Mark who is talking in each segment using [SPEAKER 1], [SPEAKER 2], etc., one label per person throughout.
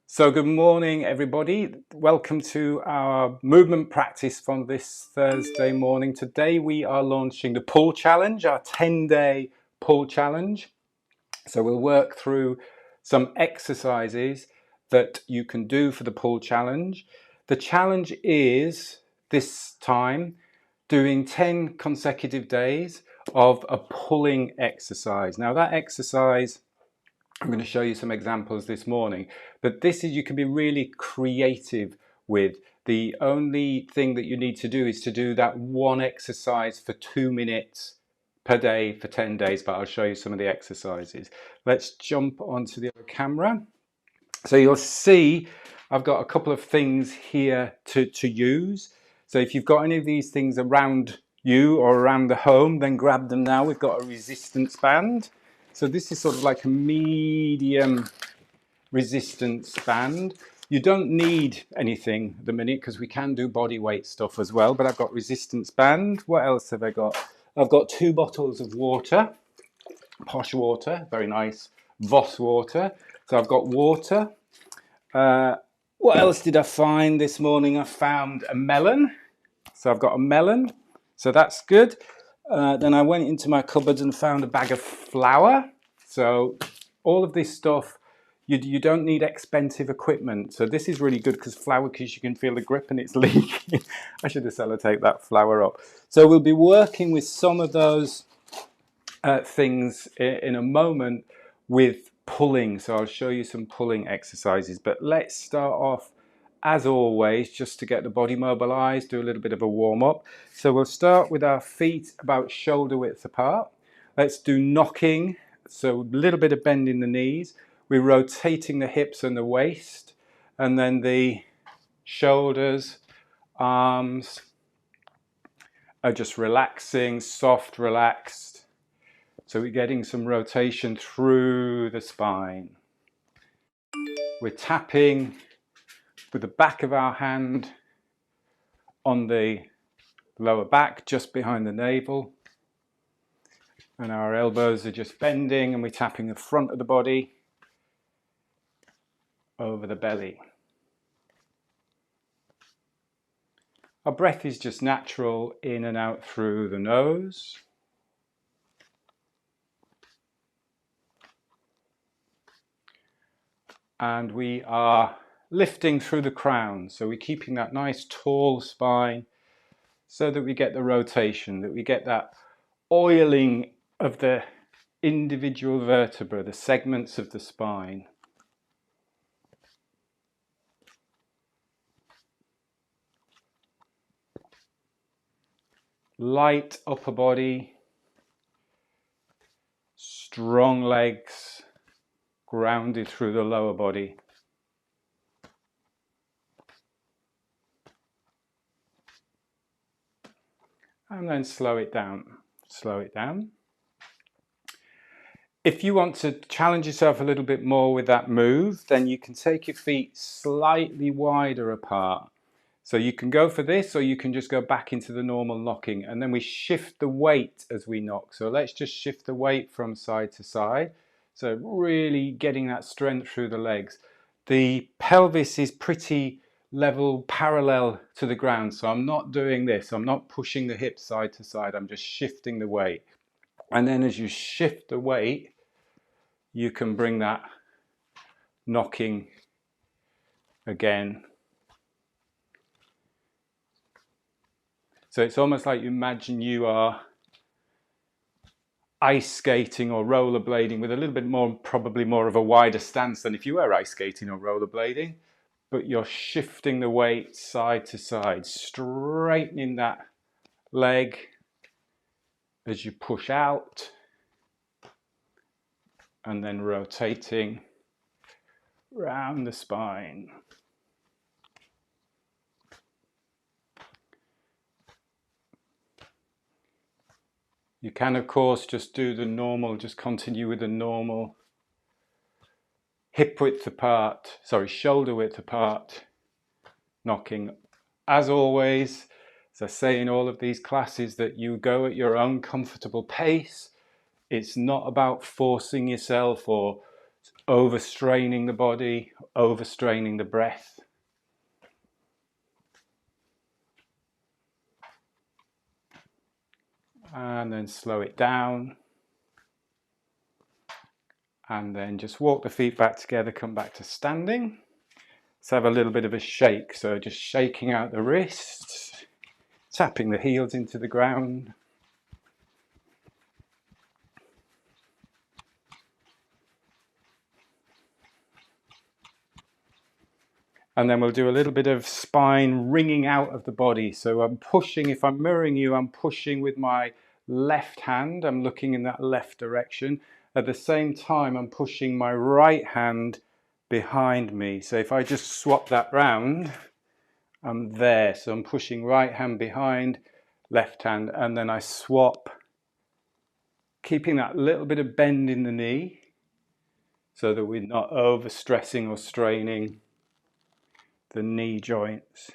[SPEAKER 1] So good morning everybody, welcome to our movement practice from this Thursday morning. Today we are launching the pull challenge, our 10-day pull challenge. So we'll work through some exercises that you can do for the pull challenge. The challenge is this time doing 10 consecutive days of a pulling exercise. Now that exercise, I'm going to show you some examples this morning, but you can be really creative with. The only thing that you need to do is to do that one exercise for 2 minutes per day for 10 days, but I'll show you some of the exercises. Let's jump onto the other camera. So you'll see I've got a couple of things here to use. So if you've got any of these things around you or around the home, then grab them now. We've got a resistance band. So this is sort of like a medium resistance band. You don't need anything at the minute because we can do body weight stuff as well, but I've got resistance band. What else have I got? I've got 2 bottles of water, Posh water, very nice Voss water. So I've got water. What else did I find this morning? I found a melon. So I've got a melon, so that's good. Then I went into my cupboard and found a bag of flour. So all of this stuff, you don't need expensive equipment. So this is really good because you can feel the grip and it's leaking. I should have sellotaped that flour up. So we'll be working with some of those things in a moment with pulling. So I'll show you some pulling exercises, but let's start off as always, just to get the body mobilized, do a little bit of a warm up. So we'll start with our feet about shoulder width apart. Let's do knocking. So a little bit of bend in the knees. We're rotating the hips and the waist, and then the shoulders, arms are just relaxing, soft, relaxed. So we're getting some rotation through the spine. We're tapping with the back of our hand on the lower back, just behind the navel. And our elbows are just bending and we're tapping the front of the body over the belly. Our breath is just natural, in and out through the nose. And we are lifting through the crown. So we're keeping that nice tall spine so that we get the rotation, that we get that oiling of the individual vertebra, the segments of the spine. Light upper body, strong legs, grounded through the lower body. And then slow it down, slow it down. If you want to challenge yourself a little bit more with that move, then you can take your feet slightly wider apart. So you can go for this, or you can just go back into the normal knocking, and then we shift the weight as we knock. So let's just shift the weight from side to side. So really getting that strength through the legs. The pelvis is pretty level, parallel to the ground. So I'm not doing this. I'm not pushing the hips side to side. I'm just shifting the weight. And then as you shift the weight, you can bring that knocking again. So it's almost like you imagine you are ice skating or rollerblading with a little bit more, probably more of a wider stance than if you were ice skating or rollerblading, but you're shifting the weight side to side, straightening that leg as you push out, and then rotating round the spine. You can, of course, just do the normal, just continue with the normal hip width apart, shoulder width apart, knocking. As always, as I say in all of these classes, that you go at your own comfortable pace. It's not about forcing yourself or overstraining the body, overstraining the breath. And then slow it down. And then just walk the feet back together, come back to standing. Let's have a little bit of a shake. So just shaking out the wrists, tapping the heels into the ground. And then we'll do a little bit of spine wringing out of the body. So I'm pushing, if I'm mirroring you, I'm pushing with my left hand. I'm looking in that left direction. At the same time, I'm pushing my right hand behind me. So if I just swap that round, I'm there. So I'm pushing right hand behind, left hand, and then I swap, keeping that little bit of bend in the knee so that we're not overstressing or straining the knee joints.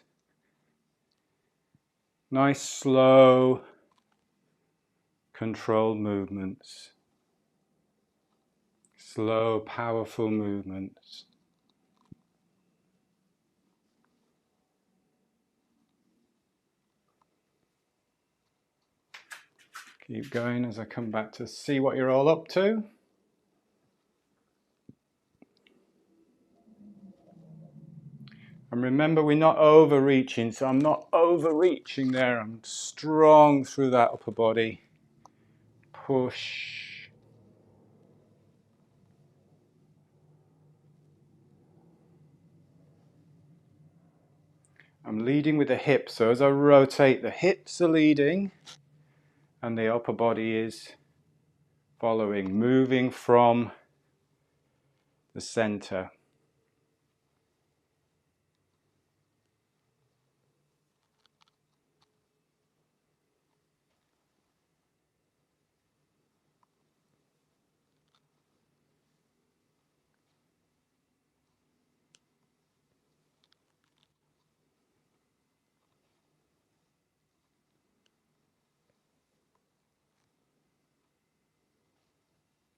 [SPEAKER 1] Nice, slow, controlled movements. Slow, powerful movements. Keep going as I come back to see what you're all up to. And remember, we're not overreaching, so I'm not overreaching there. I'm strong through that upper body. Push. I'm leading with the hips, so as I rotate, the hips are leading and the upper body is following, moving from the center.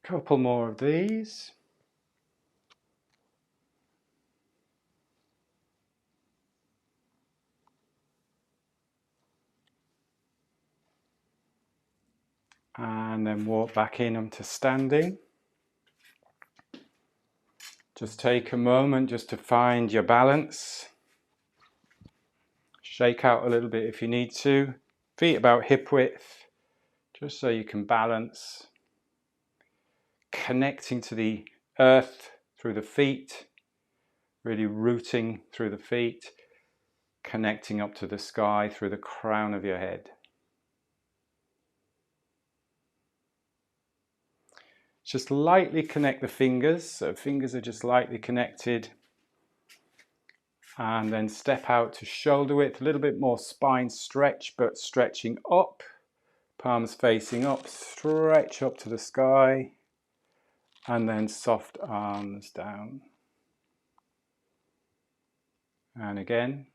[SPEAKER 1] Couple more of these. And then walk back in onto standing. Just take a moment just to find your balance. Shake out a little bit if you need to. Feet about hip width, just so you can balance. Connecting to the earth through the feet, really rooting through the feet, connecting up to the sky through the crown of your head. Just lightly connect the fingers, so fingers are just lightly connected. And then step out to shoulder width, a little bit more spine stretch, but stretching up. Palms facing up, stretch up to the sky. And then soft arms down. And again.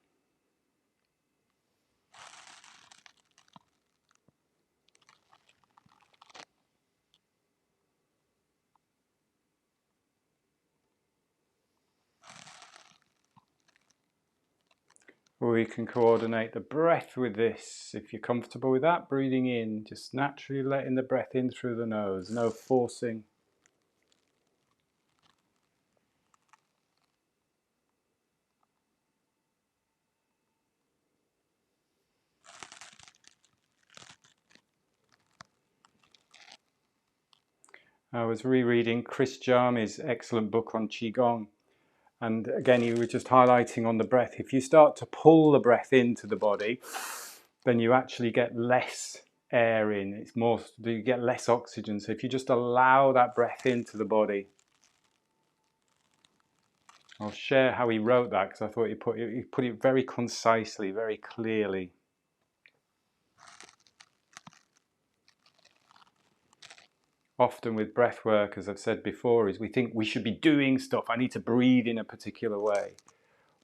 [SPEAKER 1] We can coordinate the breath with this. If you're comfortable with that, breathing in, just naturally letting the breath in through the nose, no forcing. I was rereading Chris Jarme's excellent book on Qigong. And again, he was just highlighting on the breath. If you start to pull the breath into the body, then you actually get less air in. It's more, you get less oxygen. So if you just allow that breath into the body. I'll share how he wrote that because I thought he put it very concisely, very clearly. Often with breath work, as I've said before, is we think we should be doing stuff. I need to breathe in a particular way.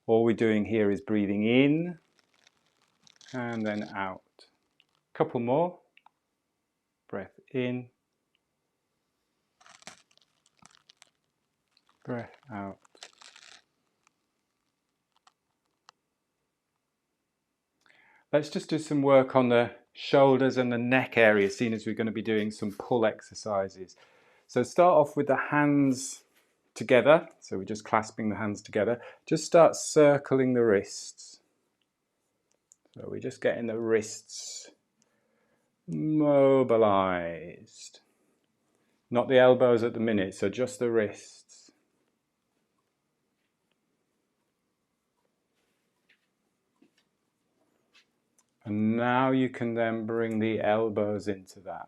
[SPEAKER 1] All we're doing here is breathing in and then out. Couple more. Breath in breath out. Let's just do some work on the shoulders and the neck area, seeing as we're going to be doing some pull exercises. So start off with the hands together. So we're just clasping the hands together. Just start circling the wrists. So we're just getting the wrists mobilized. Not the elbows at the minute, so just the wrists. And now you can then bring the elbows into that.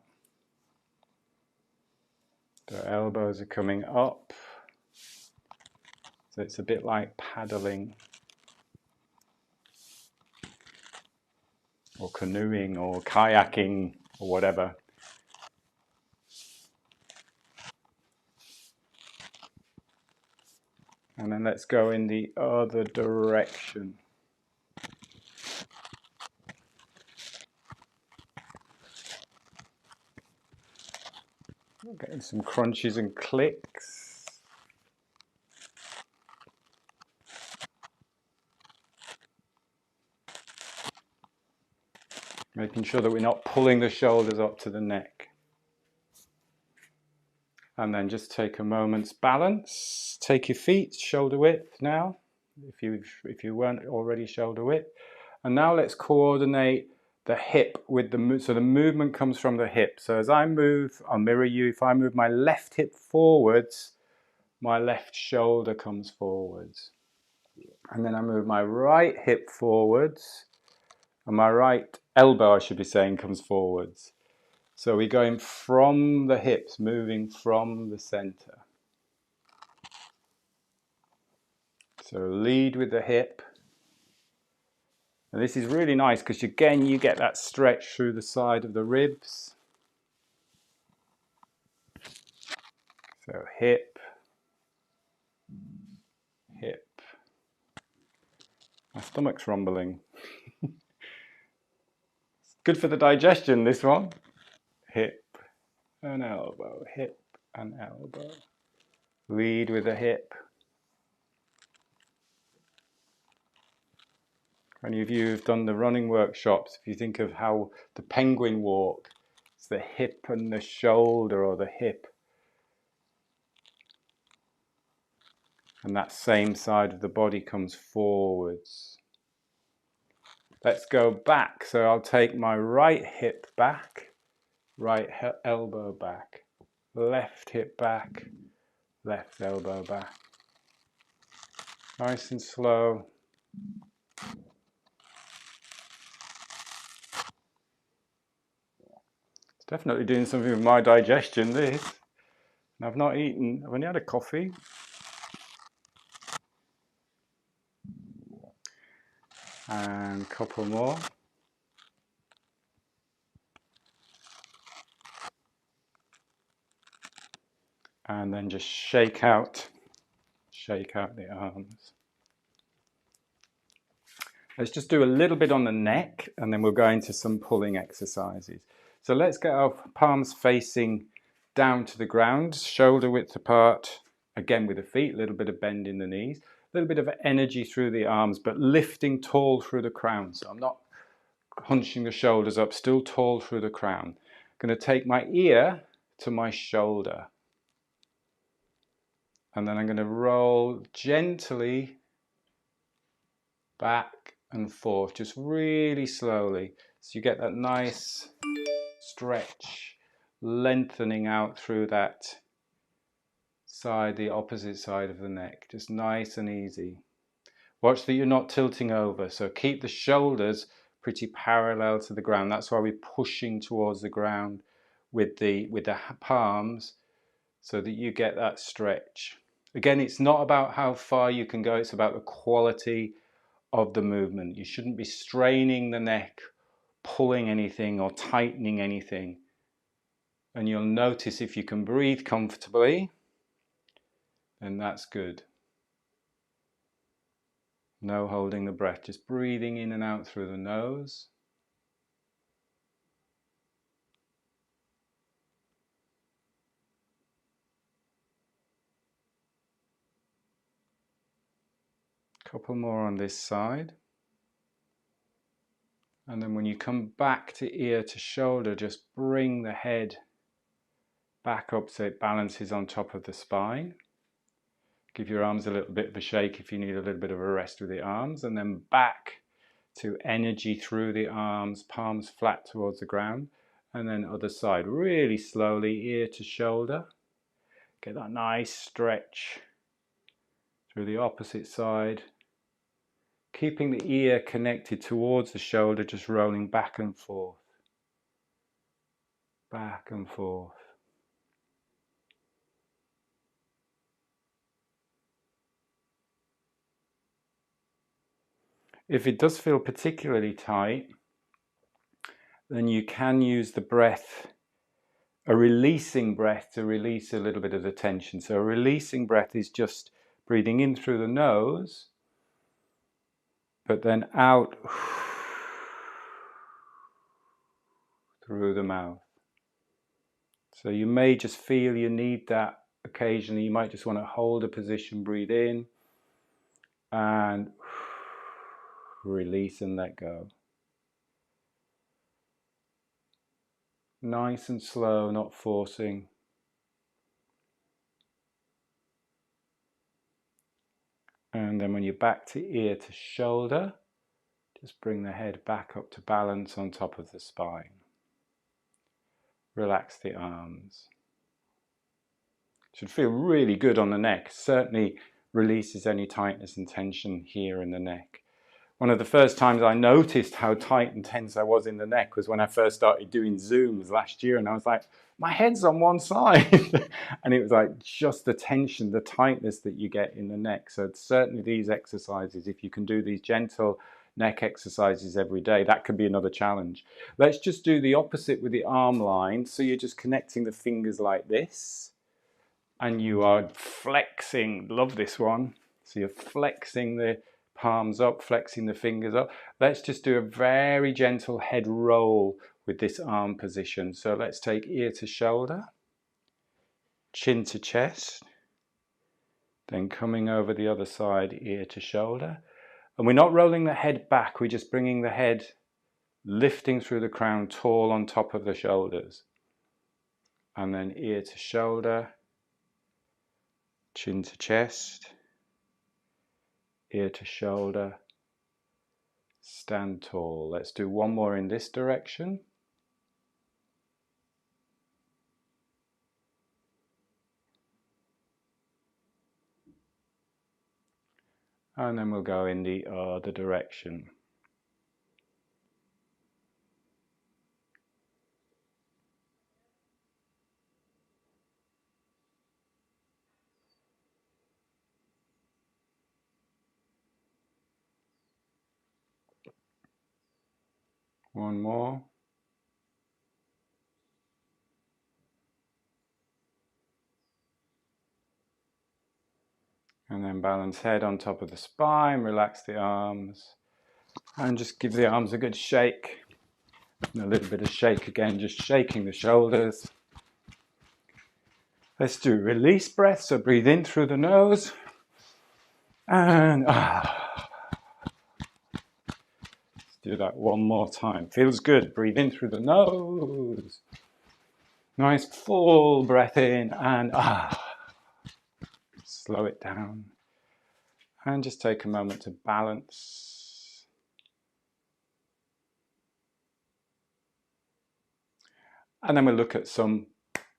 [SPEAKER 1] The elbows are coming up. So it's a bit like paddling or canoeing or kayaking or whatever. And then let's go in the other direction. Getting some crunches and clicks. Making sure that we're not pulling the shoulders up to the neck. And then just take a moment's balance. Take your feet shoulder width now, if you weren't already shoulder width. And now let's coordinate the hip with the so the movement comes from the hip. So as I move, I'll mirror you. If I move my left hip forwards, my left shoulder comes forwards. And then I move my right hip forwards, and my right elbow, I should be saying, comes forwards. So we're going from the hips, moving from the center. So lead with the hip. And this is really nice because again, you get that stretch through the side of the ribs. So hip, hip. My stomach's rumbling. Good for the digestion, this one. Hip and elbow, hip and elbow. Lead with the hip. Any of you who've done the running workshops, if you think of how the penguin walk, it's the hip and the shoulder, or the hip and that same side of the body comes forwards. Let's go back. So I'll take my right hip back, right elbow back, left hip back, left elbow back. Nice and slow. It's definitely doing something with my digestion, this. And I've not eaten, I've only had a coffee. And a couple more. And then just shake out the arms. Let's just do a little bit on the neck, and then we'll go into some pulling exercises. So let's get our palms facing down to the ground, shoulder width apart, again with the feet, a little bit of bend in the knees, a little bit of energy through the arms, but lifting tall through the crown. So I'm not hunching the shoulders up, still tall through the crown. I'm going to take my ear to my shoulder. And then I'm going to roll gently back and forth, just really slowly. So you get that nice stretch, lengthening out through that side, the opposite side of the neck. Just nice and easy. Watch that you're not tilting over. So keep the shoulders pretty parallel to the ground. That's why we're pushing towards the ground with the palms, so that you get that stretch. Again, it's not about how far you can go, it's about the quality of the movement. You shouldn't be straining the neck, pulling anything or tightening anything. And you'll notice if you can breathe comfortably, then that's good. No holding the breath, just breathing in and out through the nose. Couple more on this side. And then when you come back to ear to shoulder, just bring the head back up so it balances on top of the spine. Give your arms a little bit of a shake if you need a little bit of a rest with the arms, and then back to energy through the arms, palms flat towards the ground, and then other side, really slowly, ear to shoulder. Get that nice stretch through the opposite side. Keeping the ear connected towards the shoulder, just rolling back and forth. Back and forth. If it does feel particularly tight, then you can use the breath, a releasing breath, to release a little bit of the tension. So a releasing breath is just breathing in through the nose, but then out through the mouth. So you may just feel you need that occasionally. You might just want to hold a position, breathe in, and release and let go. Nice and slow, not forcing. And then when you're back to ear to shoulder, just bring the head back up to balance on top of the spine. Relax the arms. Should feel really good on the neck. Certainly releases any tightness and tension here in the neck. One of the first times I noticed how tight and tense I was in the neck was when I first started doing Zooms last year, and I was like, my head's on one side. And it was like just the tension, the tightness that you get in the neck. So certainly these exercises, if you can do these gentle neck exercises every day, that could be another challenge. Let's just do the opposite with the arm line. So you're just connecting the fingers like this, and you are flexing. Love this one. So you're flexing the palms up, flexing the fingers up. Let's just do a very gentle head roll with this arm position. So let's take ear to shoulder, chin to chest, then coming over the other side, ear to shoulder. And we're not rolling the head back, we're just bringing the head, lifting through the crown, tall on top of the shoulders. And then ear to shoulder, chin to chest, ear to shoulder, stand tall. Let's do one more in this direction. And then we'll go in the other direction. One more. And then balance head on top of the spine, relax the arms, and just give the arms a good shake. And a little bit of shake again, just shaking the shoulders. Let's do release breath, so breathe in through the nose, and let's do that one more time. Feels good. Breathe in through the nose. Nice full breath in, and slow it down. And just take a moment to balance. And then we'll look at some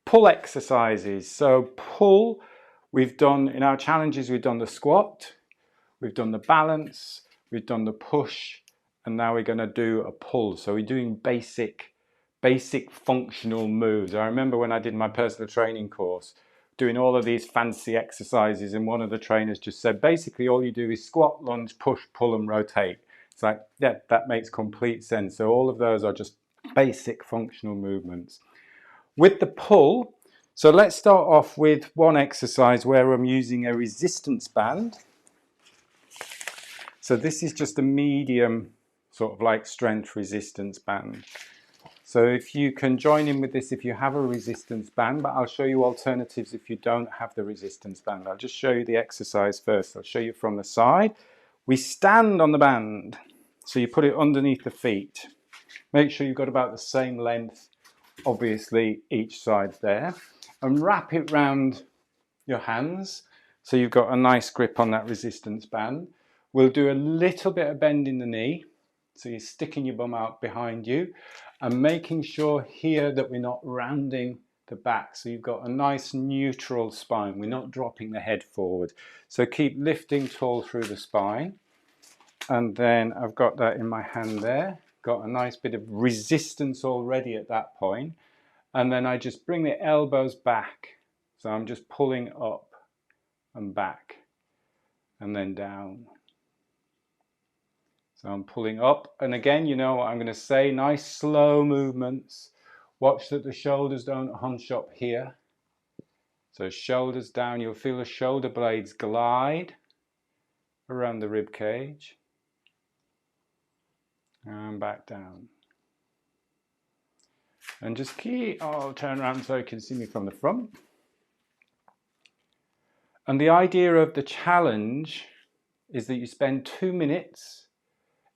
[SPEAKER 1] pull exercises. So pull, we've done, in our challenges, we've done the squat, we've done the balance, we've done the push, and now we're going to do a pull. So we're doing basic functional moves. I remember when I did my personal training course, doing all of these fancy exercises, and one of the trainers just said, basically all you do is squat, lunge, push, pull, and rotate. It's like, yeah, that makes complete sense. So all of those are just basic functional movements. With the pull, so let's start off with one exercise where I'm using a resistance band. So this is just a medium sort of like strength resistance band. So if you can join in with this if you have a resistance band, but I'll show you alternatives if you don't have the resistance band. I'll just show you the exercise first. I'll show you from the side. We stand on the band. So you put it underneath the feet. Make sure you've got about the same length, obviously, each side there. And wrap it round your hands. So you've got a nice grip on that resistance band. We'll do a little bit of bend in the knee. So you're sticking your bum out behind you and making sure here that we're not rounding the back. So you've got a nice neutral spine. We're not dropping the head forward. So keep lifting tall through the spine. And then I've got that in my hand there. Got a nice bit of resistance already at that point. And then I just bring the elbows back. So I'm just pulling up and back and then down. So I'm pulling up, and again, you know what I'm going to say, nice slow movements. Watch that the shoulders don't hunch up here. So shoulders down, you'll feel the shoulder blades glide around the rib cage. And back down. And just keep, I'll turn around so you can see me from the front. And the idea of the challenge is that you spend 2 minutes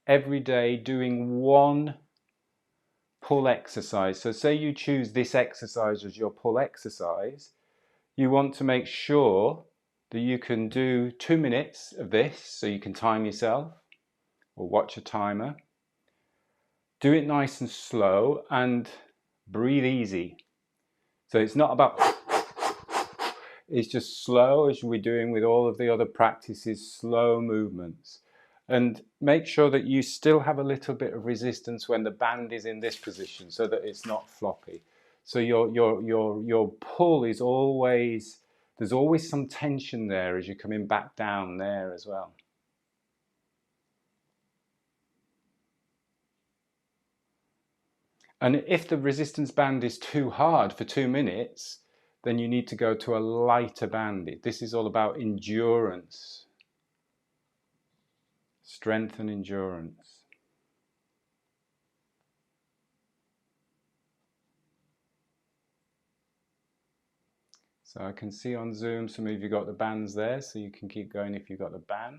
[SPEAKER 1] every day doing one pull exercise. So say you choose this exercise as your pull exercise, you want to make sure that you can do 2 minutes of this, so you can time yourself or watch a timer. Do it nice and slow and breathe easy. So it's not about, it's just slow, as we're doing with all of the other practices, slow movements. And make sure that you still have a little bit of resistance when the band is in this position so that it's not floppy. So your pull is always, there's always some tension there as you're coming back down there as well. And if the resistance band is too hard for 2 minutes, then you need to go to a lighter band. This is all about endurance. Strength and endurance. So I can see on Zoom some of you got the bands there, so you can keep going if you've got the band.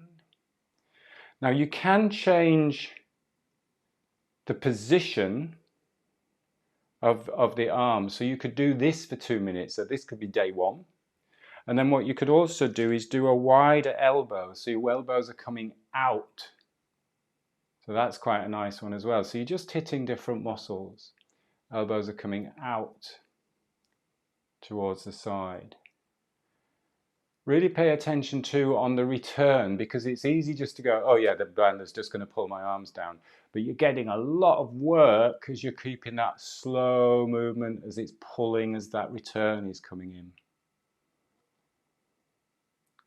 [SPEAKER 1] Now you can change the position of the arm. So you could do this for 2 minutes. So this could be day one. And then what you could also do is do a wider elbow. So your elbows are coming out. So that's quite a nice one as well. So you're just hitting different muscles. Elbows are coming out towards the side. Really pay attention to on the return, because it's easy just to go, oh yeah, the band is just going to pull my arms down. But you're getting a lot of work because you're keeping that slow movement as it's pulling, as that return is coming in.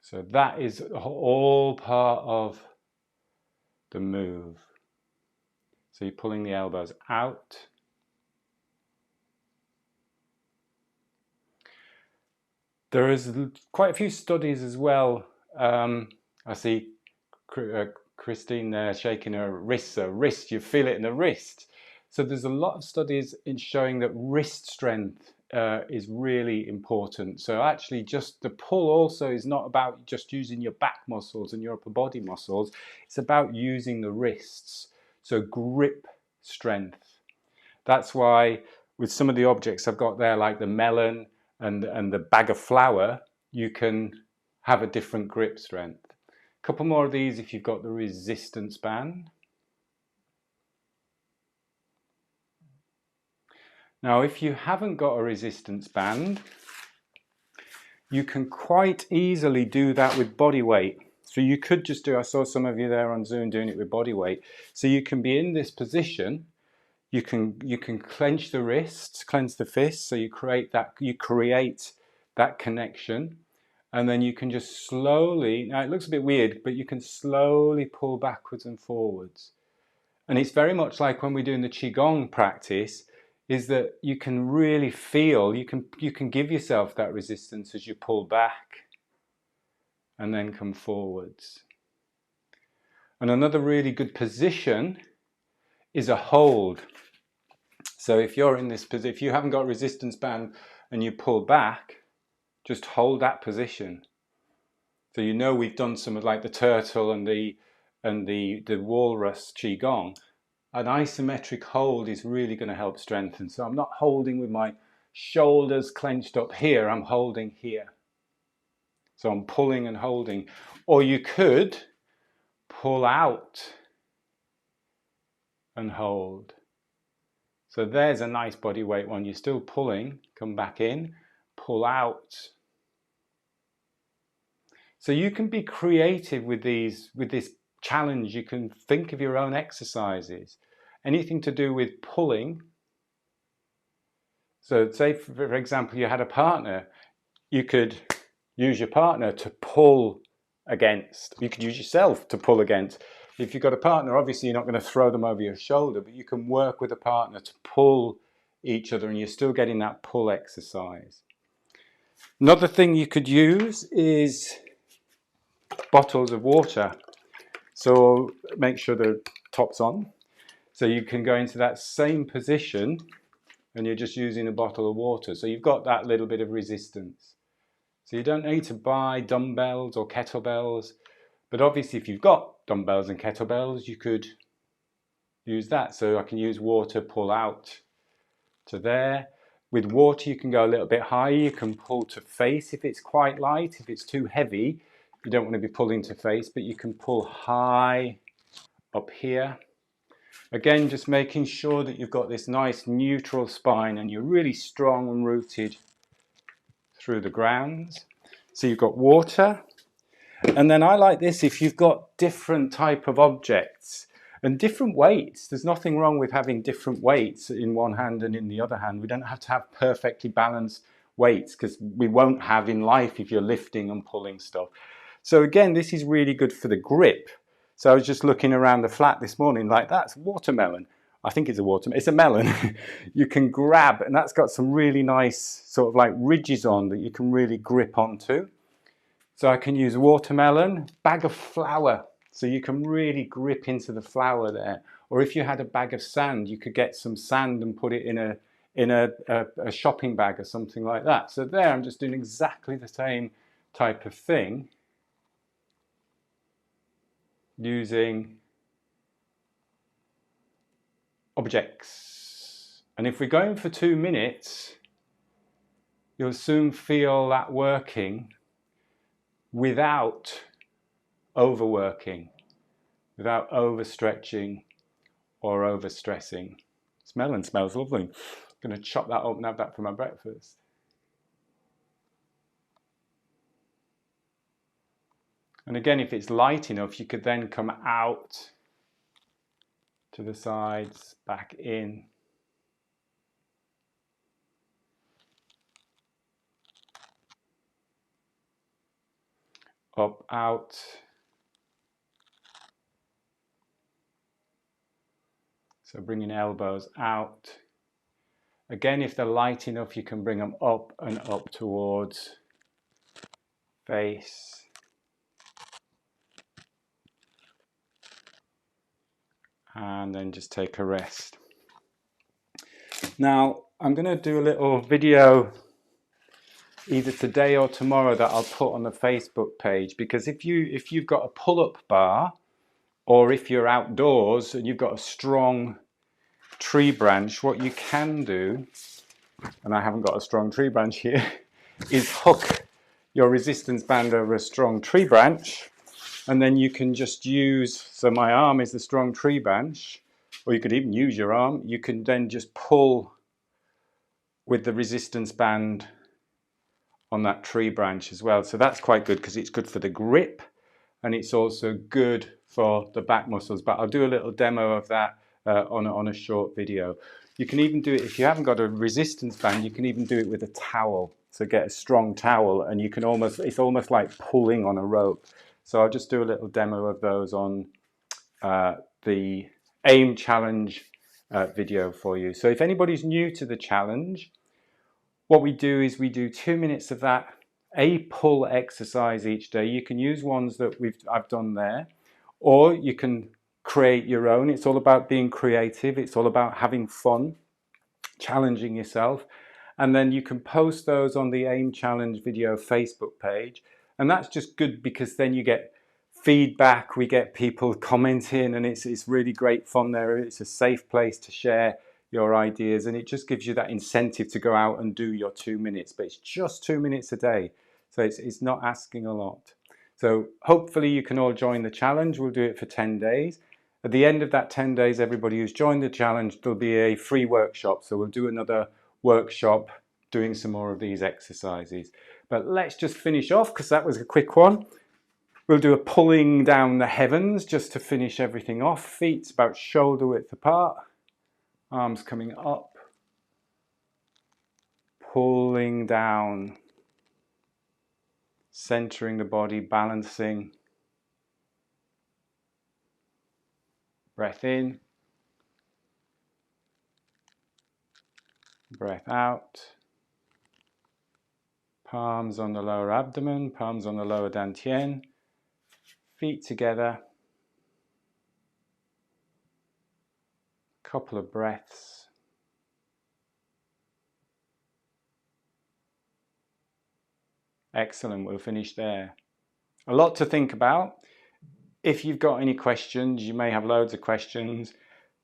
[SPEAKER 1] So that is all part of the move. So you're pulling the elbows out. There is quite a few studies as well. I see Christine there shaking her wrist. So wrist, you feel it in the wrist. So there's a lot of studies in showing that wrist strength is really important. So actually just the pull also is not about just using your back muscles and your upper body muscles. It's about using the wrists. So grip strength. That's why with some of the objects I've got there, like the melon and the bag of flour, you can have a different grip strength. A couple more of these if you've got the resistance band. Now, if you haven't got a resistance band, you can quite easily do that with body weight. So you could just do, I saw some of you there on Zoom doing it with body weight. So you can be in this position. You can clench the wrists, clench the fists, so you create that connection, and then you can just slowly, now it looks a bit weird, but you can slowly pull backwards and forwards. And it's very much like when we're doing the Qigong practice, is that you can really feel, you can give yourself that resistance as you pull back and then come forwards. And another really good position is a hold. So if you're in this position, if you haven't got a resistance band and you pull back, just hold that position. So you know we've done some of like the turtle and the and the walrus qigong, an isometric hold is really going to help strengthen. So I'm not holding with my shoulders clenched up here, I'm holding here. So I'm pulling and holding. Or you could pull out and hold. So there's a nice body weight one. You're still pulling, come back in, pull out. So you can be creative with this challenge. You can think of your own exercises. Anything to do with pulling. So say, for example, you had a partner, you could use your partner to pull against. You could use yourself to pull against. If you've got a partner, obviously you're not going to throw them over your shoulder, but you can work with a partner to pull each other, and you're still getting that pull exercise. Another thing you could use is bottles of water. So make sure the top's on. So you can go into that same position and you're just using a bottle of water. So you've got that little bit of resistance. So you don't need to buy dumbbells or kettlebells, but obviously if you've got dumbbells and kettlebells, you could use that. So I can use water, pull out to there. With water, you can go a little bit higher. You can pull to face if it's quite light. If it's too heavy, you don't want to be pulling to face, but you can pull high up here. Again, just making sure that you've got this nice neutral spine and you're really strong and rooted through the ground. So you've got water. And then I like this if you've got different type of objects and different weights. There's nothing wrong with having different weights in one hand and in the other hand. We don't have to have perfectly balanced weights, because we won't have in life if you're lifting and pulling stuff. So again, this is really good for the grip. So I was just looking around the flat this morning, like, that's watermelon. I think it's a watermelon. It's a melon. You can grab, and that's got some really nice sort of like ridges on that you can really grip onto. So I can use watermelon, bag of flour, so you can really grip into the flour there. Or if you had a bag of sand, you could get some sand and put it in a shopping bag or something like that. So there, I'm just doing exactly the same type of thing, using objects. And if we're going for 2 minutes, you'll soon feel that working without overworking, without overstretching or overstressing. This melon smells lovely. I'm going to chop that up and have that for my breakfast. And again, if it's light enough, you could then come out to the sides, back in. Up, out. So bringing elbows out. Again, if they're light enough, you can bring them up and up towards face. And then just take a rest. Now, I'm going to do a little video either today or tomorrow that I'll put on the Facebook page, because if you've got a pull-up bar, or if you're outdoors and you've got a strong tree branch, what you can do, and I haven't got a strong tree branch here, is hook your resistance band over a strong tree branch, and then you can just use, so my arm is the strong tree branch, or you could even use your arm, you can then just pull with the resistance band on that tree branch as well. So that's quite good, because it's good for the grip and it's also good for the back muscles. But I'll do a little demo of that on a short video. You can even do it, if you haven't got a resistance band, you can even do it with a towel. So get a strong towel and you can it's almost like pulling on a rope. So I'll just do a little demo of those on the AIM challenge video for you. So if anybody's new to the challenge, what we do is we do 2 minutes of that, a pull exercise each day. You can use ones that I've done there, or you can create your own. It's all about being creative. It's all about having fun, challenging yourself. And then you can post those on the AIM Challenge video Facebook page. And that's just good, because then you get feedback, we get people commenting, and it's really great fun there. It's a safe place to share your ideas, and it just gives you that incentive to go out and do your 2 minutes. But it's just 2 minutes a day, so it's not asking a lot. So hopefully you can all join the challenge. We'll do it for 10 days. At the end of that 10 days, everybody who's joined the challenge, there'll be a free workshop. So we'll do another workshop doing some more of these exercises. But let's just finish off, because that was a quick one. We'll do a pulling down the heavens just to finish everything off. Feet about shoulder width apart. Arms coming up. Pulling down. Centering the body, balancing. Breath in. Breath out. Palms on the lower abdomen, palms on the lower dantian. Feet together. Couple of breaths. Excellent, we'll finish there. A lot to think about. If you've got any questions, you may have loads of questions,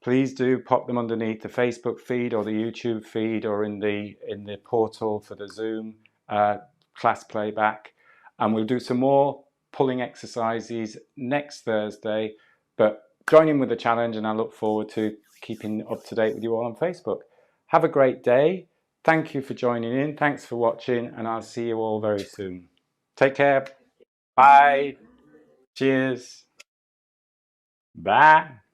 [SPEAKER 1] please do pop them underneath the Facebook feed or the YouTube feed or in the portal for the Zoom class playback. And we'll do some more pulling exercises next Thursday, but join in with the challenge, and I look forward to keeping up to date with you all on Facebook. Have a great day. Thank you for joining in. Thanks for watching, and I'll see you all very soon. Take care. Bye. Cheers. Bye.